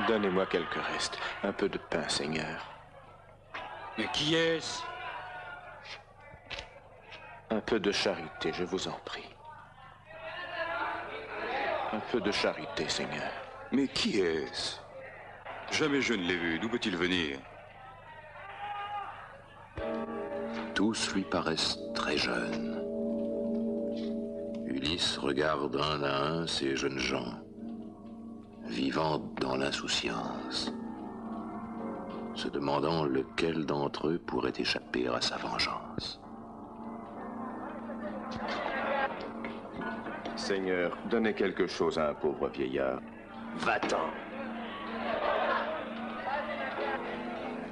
Donnez-moi quelques restes. Un peu de pain, Seigneur. Mais qui est-ce? Un peu de charité, je vous en prie. Un peu de charité, Seigneur. Mais qui est-ce? Jamais je ne l'ai vu. D'où peut-il venir? Tous lui paraissent très jeunes. Ulysse regarde un à un ces jeunes gens, vivant dans l'insouciance, se demandant lequel d'entre eux pourrait échapper à sa vengeance. Seigneur, donnez quelque chose à un pauvre vieillard. Va-t'en.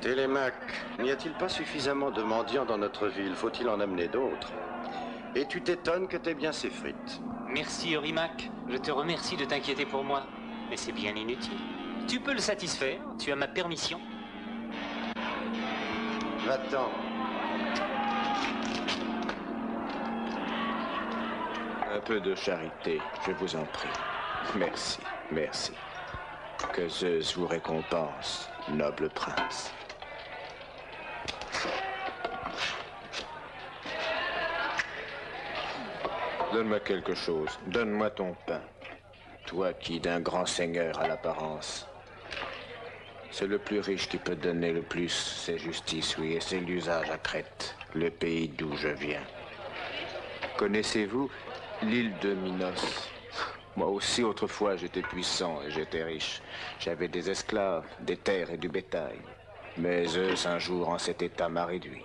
Télémaque, n'y a-t-il pas suffisamment de mendiants dans notre ville? Faut-il en amener d'autres? Et tu t'étonnes que t'aies bien ces frites. Merci, Eurymaque. Je te remercie de t'inquiéter pour moi. Mais c'est bien inutile. Tu peux le satisfaire, tu as ma permission. Va-t'en. Un peu de charité, je vous en prie. Merci, merci. Que Zeus vous récompense, noble prince. Donne-moi quelque chose, donne-moi ton pain. Toi qui, d'un grand seigneur à l'apparence. C'est le plus riche qui peut donner le plus, c'est justice, oui, et c'est l'usage à Crète, le pays d'où je viens. Connaissez-vous l'île de Minos? Moi aussi, autrefois, j'étais puissant et j'étais riche. J'avais des esclaves, des terres et du bétail. Mais Zeus, un jour, en cet état, m'a réduit.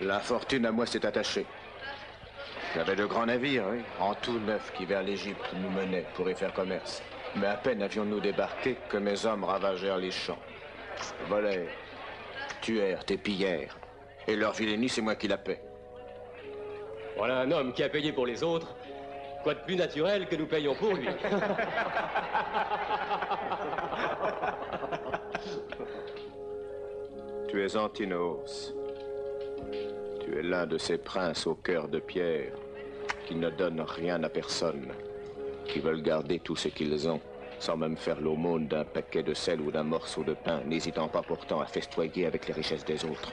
L'infortune à moi s'est attachée. J'avais de grands navires, oui, en tout neuf, qui vers l'Égypte nous menaient pour y faire commerce. Mais à peine avions-nous débarqué que mes hommes ravagèrent les champs. Volèrent, tuèrent et pillèrent. Et leur vilainie, c'est moi qui la paie. Voilà un homme qui a payé pour les autres. Quoi de plus naturel que nous payons pour lui? Tu es Antinos. Tu es l'un de ces princes au cœur de pierre qui ne donnent rien à personne, qui veulent garder tout ce qu'ils ont, sans même faire l'aumône d'un paquet de sel ou d'un morceau de pain, n'hésitant pas pourtant à festoyer avec les richesses des autres.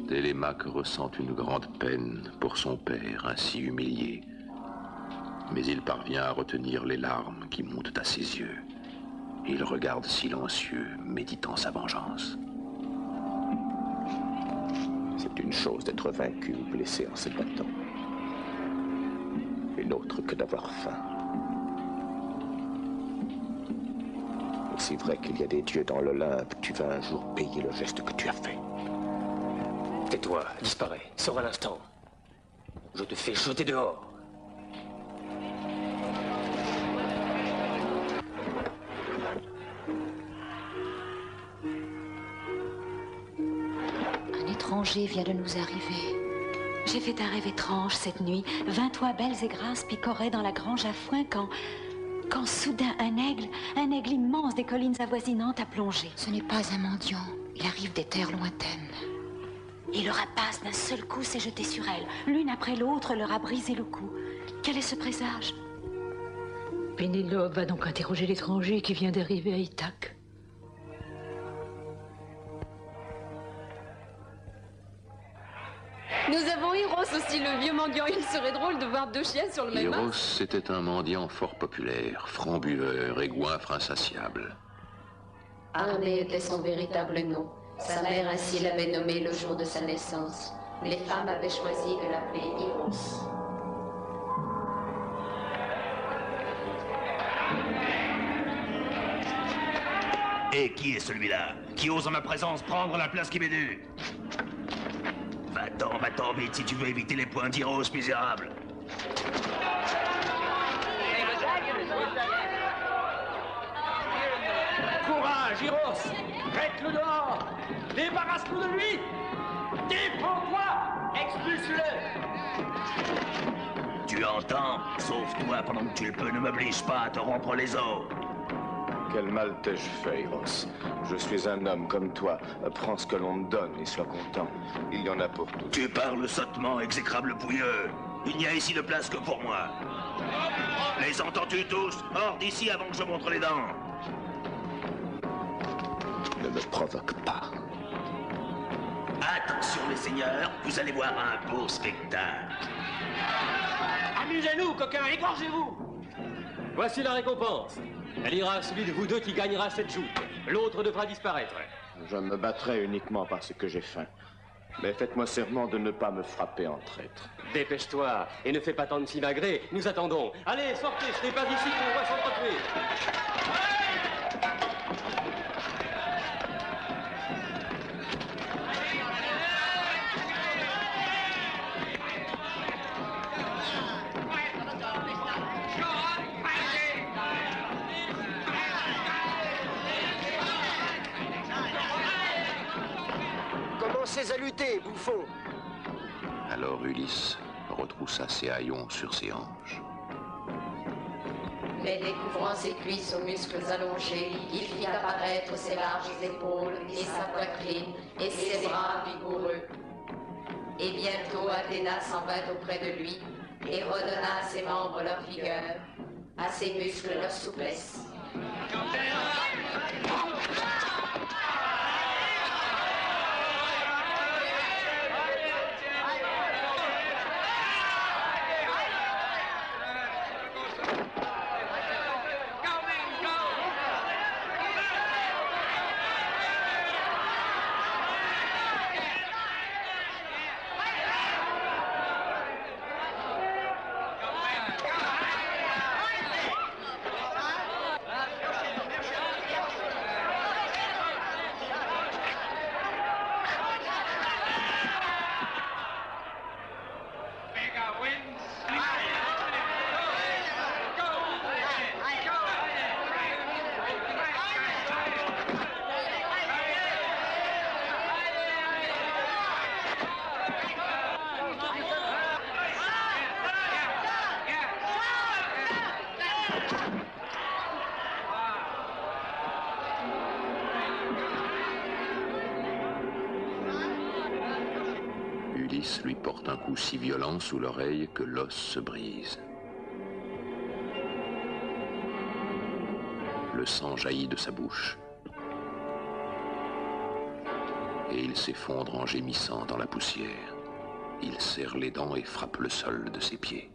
Télémaque ressent une grande peine pour son père ainsi humilié. Mais il parvient à retenir les larmes qui montent à ses yeux. Il regarde silencieux, méditant sa vengeance. C'est une chose d'être vaincu ou blessé en se battant. Une autre que d'avoir faim. Aussi vrai qu'il y a des dieux dans l'Olympe, tu vas un jour payer le geste que tu as fait. Tais-toi, disparais, sors à l'instant. Je te fais jeter dehors. Un étranger vient de nous arriver. J'ai fait un rêve étrange cette nuit. 20 oies belles et grasses picoraient dans la grange à foin quand soudain un aigle immense des collines avoisinantes a plongé. Ce n'est pas un mendiant. Il arrive des terres lointaines. Et le rapace d'un seul coup s'est jeté sur elle. L'une après l'autre leur a brisé le cou. Quel est ce présage? Pénélope va donc interroger l'étranger qui vient d'arriver à Ithaque. Nous avons Eros aussi, le vieux mendiant. Il serait drôle de voir deux chiens sur le même Eros as. était un mendiant fort populaire, franc buveur et goinfre insatiable. Armée était son véritable nom. Sa mère ainsi l'avait nommé le jour de sa naissance. Les femmes avaient choisi de l'appeler Eros. Et qui est celui-là qui ose en ma présence prendre la place qui m'est due? Va-t'en vite si tu veux éviter les points d'Eros, misérable. Courage, Eros! Mette-le dehors! Débarrasse-nous de lui! Défends-toi! Expulse-le! Tu entends? Sauve-toi pendant que tu le peux, ne m'oblige pas à te rompre les os. Quel mal t'ai-je fait, Hiros? Je suis un homme comme toi. Prends ce que l'on te donne et sois content. Il y en a pour tous. Tu parles sottement, exécrable pouilleux. Il n'y a ici de place que pour moi. Les entends-tu tous? Hors d'ici avant que je montre les dents. Ne me provoque pas. Attention les seigneurs, vous allez voir un beau spectacle. Amusez-nous, coquins, égorgez-vous! Voici la récompense. Elle ira à celui de vous deux qui gagnera cette joute. L'autre devra disparaître. Je me battrai uniquement parce que j'ai faim. Mais faites-moi serment de ne pas me frapper en traître. Dépêche-toi et ne fais pas tant de simagrées. Nous attendons. Allez, sortez, ce n'est pas ici qu'on va s'entretuer. Commencez à lutter, bouffon! Alors Ulysse retroussa ses haillons sur ses hanches. Mais découvrant ses cuisses aux muscles allongés, il fit apparaître ses larges épaules et sa poitrine et ses bras vigoureux. Et bientôt Athéna s'en vint auprès de lui et redonna à ses membres leur vigueur, à ses muscles leur souplesse. Ulysse lui porte un coup si violent sous l'oreille que l'os se brise. Le sang jaillit de sa bouche. Et il s'effondre en gémissant dans la poussière. Il serre les dents et frappe le sol de ses pieds.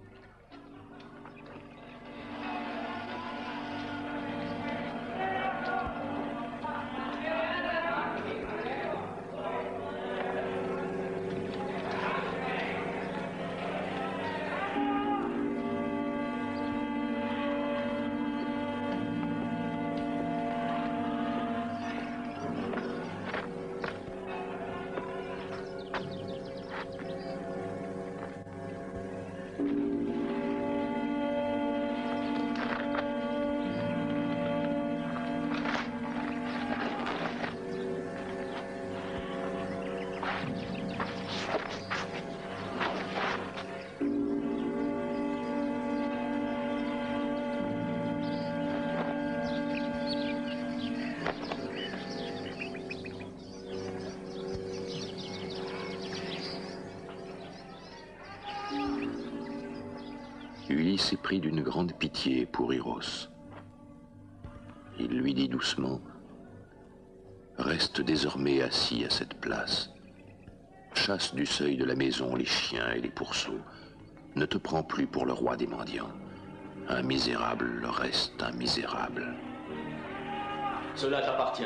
Ulysse est pris d'une grande pitié pour Hiros. Il lui dit doucement, « Reste désormais assis à cette place. Chasse du seuil de la maison les chiens et les pourceaux. Ne te prends plus pour le roi des mendiants. Un misérable reste un misérable. » Cela t'appartient.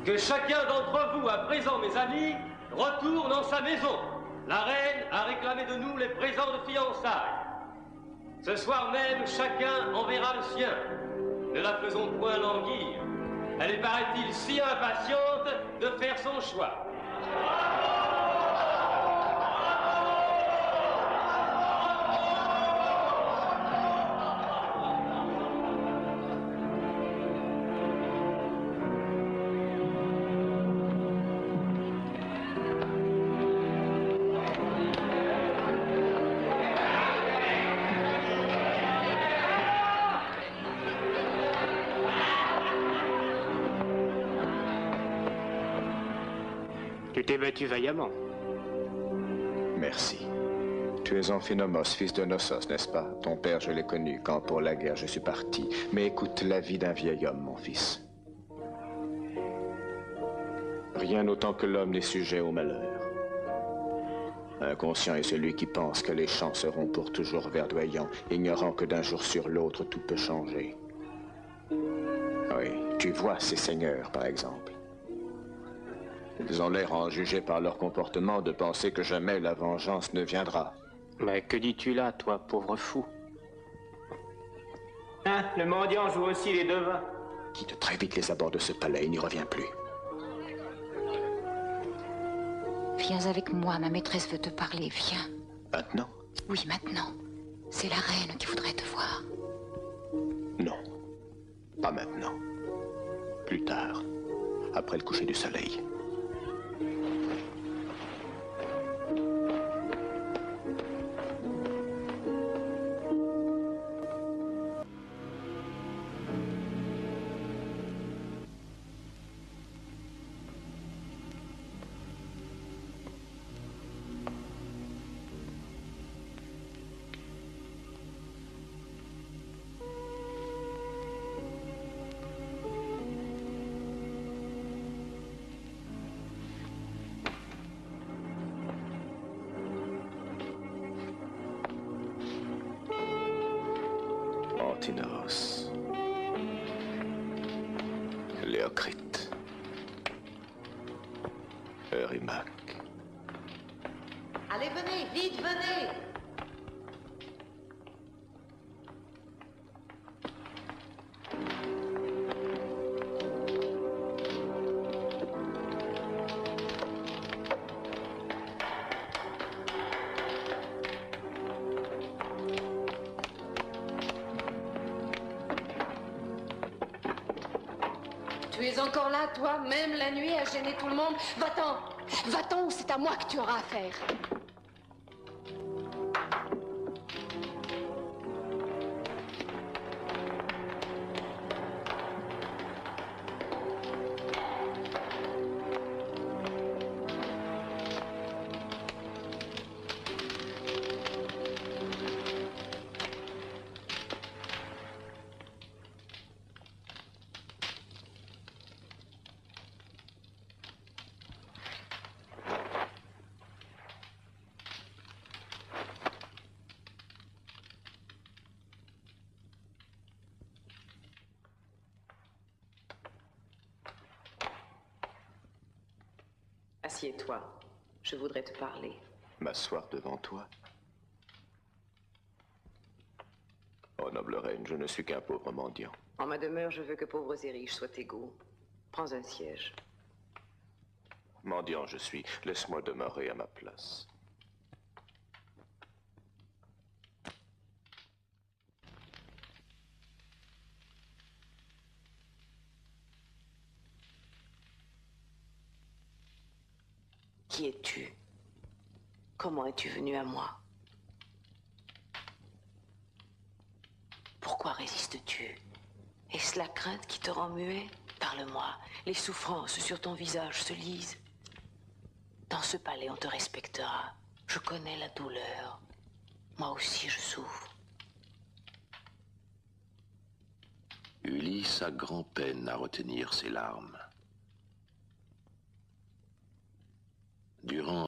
Que chacun d'entre vous, à présent, mes amis, retourne en sa maison. La reine a réclamé de nous les présents de fiançailles. Ce soir même, chacun enverra le sien. Ne la faisons point languir. Elle est, paraît-il, si impatiente de faire son choix. t'es battu vaillamment. Merci. Tu es Amphinomos, fils de Knossos, n'est-ce pas? Ton père, je l'ai connu quand pour la guerre je suis parti. Mais écoute la vie d'un vieil homme, mon fils. Rien autant que l'homme n'est sujet au malheur. Inconscient est celui qui pense que les champs seront pour toujours verdoyants, ignorant que d'un jour sur l'autre tout peut changer. Oui, tu vois ces seigneurs, par exemple. Ils ont l'air, en juger par leur comportement, de penser que jamais la vengeance ne viendra. Mais que dis-tu là, toi, pauvre fou? Hein, le mendiant joue aussi les devins. Quitte très vite les abords de ce palais et n'y reviens plus. Viens avec moi, ma maîtresse veut te parler, viens. Maintenant? Oui, maintenant. C'est la reine qui voudrait te voir. Non, pas maintenant. Plus tard, après le coucher du soleil. Antinos, Léocrite, Eurymaque. Allez, venez, vite, venez. Tu es encore là, toi, même la nuit, à gêner tout le monde? Va-t'en! Va-t'en ou c'est à moi que tu auras affaire. Assieds-toi. Je voudrais te parler. M'asseoir devant toi? Oh, noble reine, je ne suis qu'un pauvre mendiant. En ma demeure, je veux que pauvres et riches soient égaux. Prends un siège. Mendiant je suis, laisse-moi demeurer à ma place. Qui es-tu? Comment es-tu venu à moi? Pourquoi résistes-tu? Est-ce la crainte qui te rend muet? Parle-moi. Les souffrances sur ton visage se lisent. Dans ce palais, on te respectera. Je connais la douleur. Moi aussi, je souffre. Ulysse a grand-peine à retenir ses larmes. Durant